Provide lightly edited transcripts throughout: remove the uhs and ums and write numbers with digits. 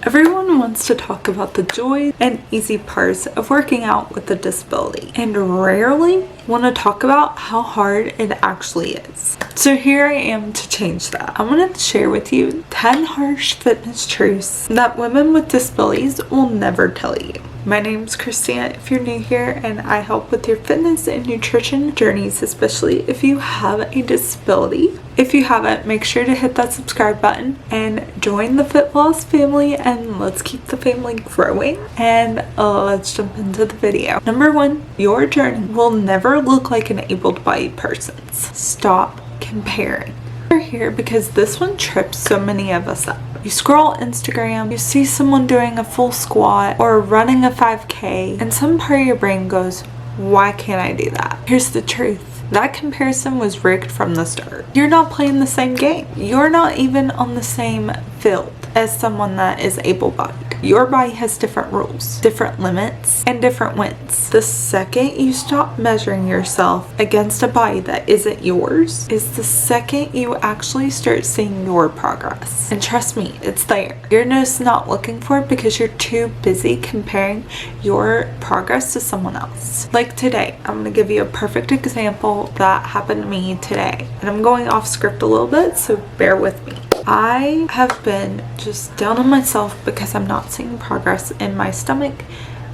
Everyone wants to talk about the joy and easy parts of working out with a disability, and rarely want to talk about how hard it actually is. So here I am to change that. I wanted to share with you 10 harsh fitness truths that women with disabilities will never tell you. My name's Christina if you're new here, and I help with your fitness and nutrition journeys, especially if you have a disability. If you haven't, make sure to hit that subscribe button and join the Fit Boss family, and let's keep the family growing. And let's jump into the video. Number 1, your journey will never look like an able-bodied person's. Stop comparing. We're here because this one trips so many of us up. You scroll Instagram, you see someone doing a full squat or running a 5K, and some part of your brain goes, why can't I do that? Here's the truth. That comparison was rigged from the start. You're not playing the same game. You're not even on the same field as someone that is able-bodied. Your body has different rules, different limits, and different wins. The second you stop measuring yourself against a body that isn't yours is the second you actually start seeing your progress. And trust me, it's there. You're just not looking for it because you're too busy comparing your progress to someone else. Like today, I'm going to give you a perfect example that happened to me today. And I'm going off script a little bit, so bear with me. I have been just down on myself because I'm not seeing progress in my stomach,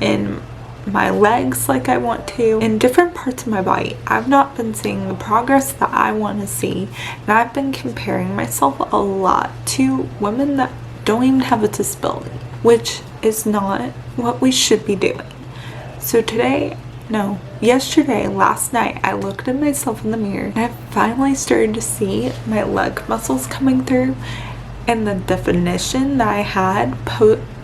in my legs like I want to, in different parts of my body. I've not been seeing the progress that I want to see, and I've been comparing myself a lot to women that don't even have a disability, which is not what we should be doing. So yesterday, last night, I looked at myself in the mirror and I finally started to see my leg muscles coming through, and the definition that I had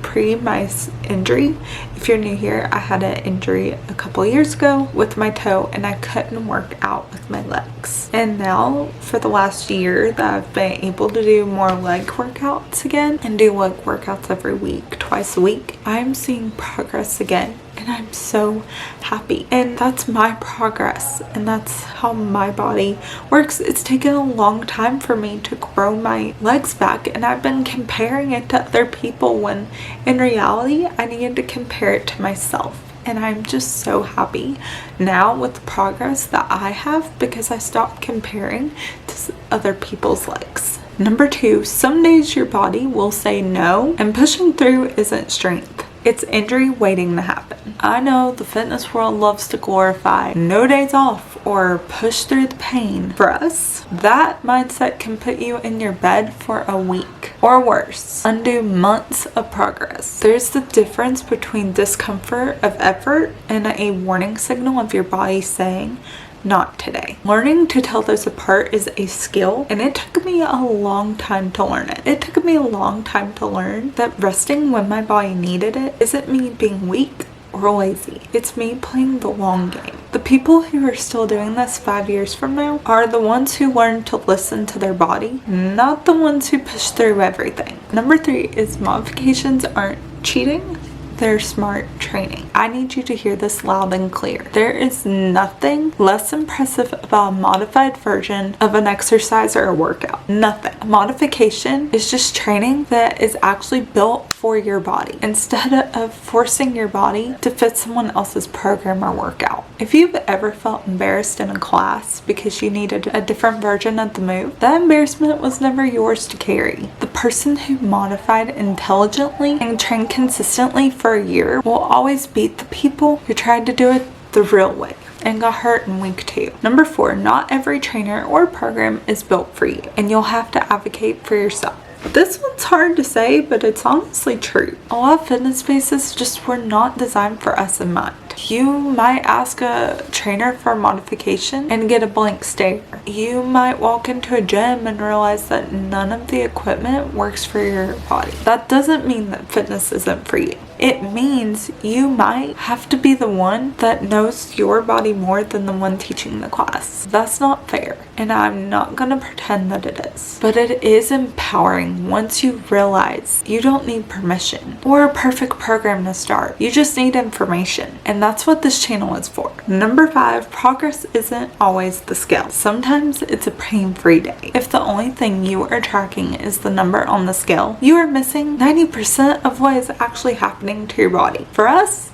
pre my injury. If you're new here, I had an injury a couple years ago with my toe and I couldn't work out with my legs. And now for the last year that I've been able to do more leg workouts again and do leg workouts every week, twice a week, I'm seeing progress again. And I'm so happy. And that's my progress. And that's how my body works. It's taken a long time for me to grow my legs back. And I've been comparing it to other people when in reality, I needed to compare it to myself. And I'm just so happy now with the progress that I have because I stopped comparing to other people's legs. Number 2, some days your body will say no, and pushing through isn't strength. It's injury waiting to happen. I know the fitness world loves to glorify no days off or push through the pain. For us, that mindset can put you in your bed for a week or worse, undo months of progress. There's the difference between discomfort of effort and a warning signal of your body saying, not today. Learning to tell those apart is a skill, and it took me a long time to learn it. It took me a long time to learn that resting when my body needed it isn't me being weak or lazy. It's me playing the long game. The people who are still doing this 5 years from now are the ones who learn to listen to their body, not the ones who push through everything. Number 3 is modifications aren't cheating. They're smart training. I need you to hear this loud and clear. There is nothing less impressive about a modified version of an exercise or a workout. Nothing. A modification is just training that is actually built for your body instead of forcing your body to fit someone else's program or workout. If you've ever felt embarrassed in a class because you needed a different version of the move, that embarrassment was never yours to carry. The person who modified intelligently and trained consistently for a year will always beat the people who tried to do it the real way and got hurt in week 2. Number 4, not every trainer or program is built for you, and you'll have to advocate for yourself. This one's hard to say, but it's honestly true. A lot of fitness spaces just were not designed for us in mind. You might ask a trainer for a modification and get a blank stare. You might walk into a gym and realize that none of the equipment works for your body. That doesn't mean that fitness isn't for you. it means you might have to be the one that knows your body more than the one teaching the class. That's not fair, and I'm not gonna pretend that it is. But it is empowering once you realize you don't need permission or a perfect program to start. You just need information, and that's what this channel is for. Number 5, progress isn't always the scale. Sometimes it's a pain-free day. If the only thing you are tracking is the number on the scale, you are missing 90% of what is actually happening to your body. For us,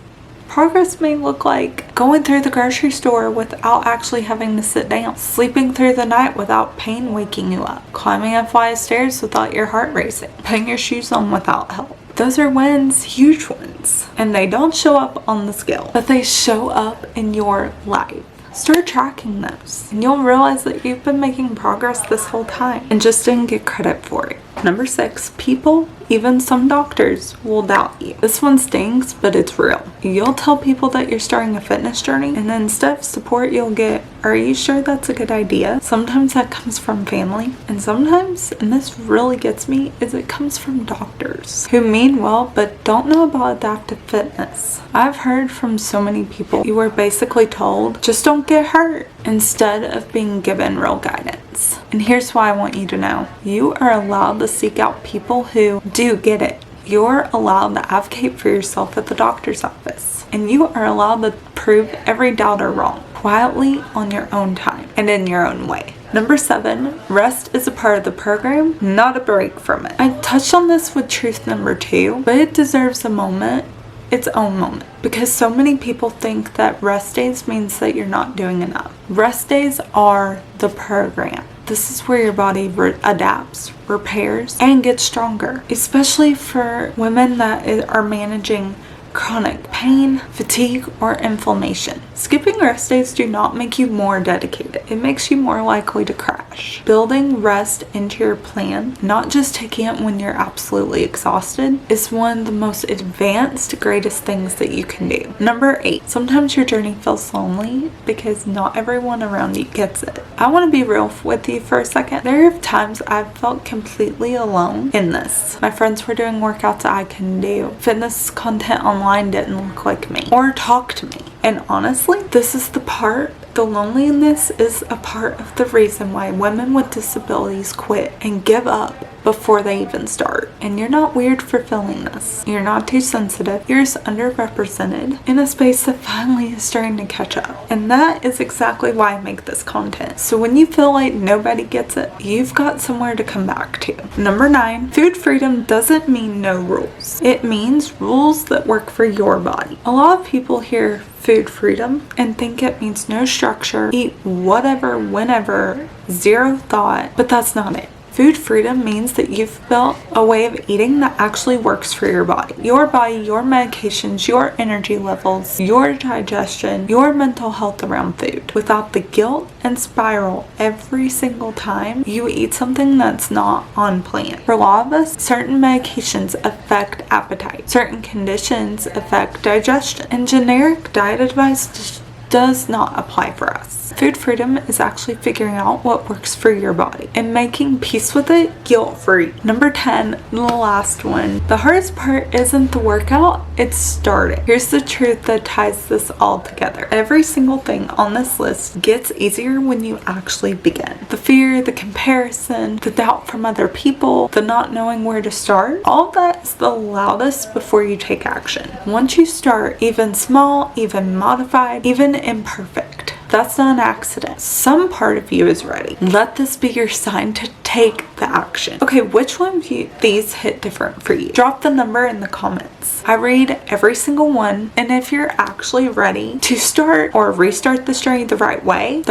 progress may look like going through the grocery store without actually having to sit down, sleeping through the night without pain waking you up, climbing a flight of stairs without your heart racing, putting your shoes on without help. Those are wins, huge wins, and they don't show up on the scale, but they show up in your life. Start tracking those, and you'll realize that you've been making progress this whole time and just didn't get credit for it. Number 6, people, even some doctors, will doubt you. This one stings, but it's real. You'll tell people that you're starting a fitness journey, and then instead of support, you'll get, "Are you sure that's a good idea?" Sometimes that comes from family, and sometimes, and this really gets me, is it comes from doctors who mean well but don't know about adaptive fitness. I've heard from so many people, you were basically told, just don't get hurt, instead of being given real guidance. And here's why I want you to know. You are allowed to seek out people who do get it. You're allowed to advocate for yourself at the doctor's office. And you are allowed to prove every doubter wrong, quietly on your own time and in your own way. Number 7, rest is a part of the program, not a break from it. I touched on this with truth number 2, but it deserves a moment, its own moment, because so many people think that rest days means that you're not doing enough. Rest days are the program. This is where your body adapts, repairs, and gets stronger, especially for women that are managing chronic pain, fatigue, or inflammation. Skipping rest days do not make you more dedicated. It makes you more likely to crash. Building rest into your plan, not just taking it when you're absolutely exhausted, is one of the most advanced, greatest things that you can do. Number 8, sometimes your journey feels lonely because not everyone around you gets it. I want to be real with you for a second. There are times I've felt completely alone in this. My friends were doing workouts I couldn't do. Fitness content online didn't look like me or talk to me. And honestly, this is the loneliness is a part of the reason why women with disabilities quit and give up before they even start. And you're not weird for feeling this. You're not too sensitive. You're just underrepresented in a space that finally is starting to catch up. And that is exactly why I make this content. So when you feel like nobody gets it, you've got somewhere to come back to. Number 9, food freedom doesn't mean no rules. It means rules that work for your body. A lot of people hear food freedom and think it means no structure, eat whatever, whenever, zero thought, but that's not it. Food freedom means that you've built a way of eating that actually works for your body, your medications, your energy levels, your digestion, your mental health around food, without the guilt and spiral every single time you eat something that's not on plan. For a lot of us, certain medications affect appetite, certain conditions affect digestion, and generic diet advice does not apply for us. Food freedom is actually figuring out what works for your body and making peace with it guilt-free. Number 10, the last one. The hardest part isn't the workout, it's starting. Here's the truth that ties this all together. Every single thing on this list gets easier when you actually begin. The fear, the comparison, the doubt from other people, the not knowing where to start, all of that is the loudest before you take action. Once you start, even small, even modified, even imperfect, that's not an accident. Some part of you is ready. Let this be your sign to take the action. Okay, which one of these hit different for you? Drop the number in the comments. I read every single one, and if you're actually ready to start or restart this journey the right way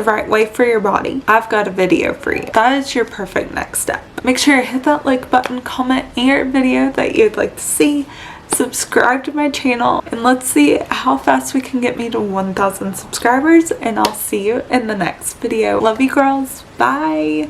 for your body, I've got a video for you. That is your perfect next step. Make sure to hit that like button, comment any video that you'd like to see, subscribe to my channel, and let's see how fast we can get me to 1,000 subscribers, and I'll see you in the next video. Love you girls. Bye.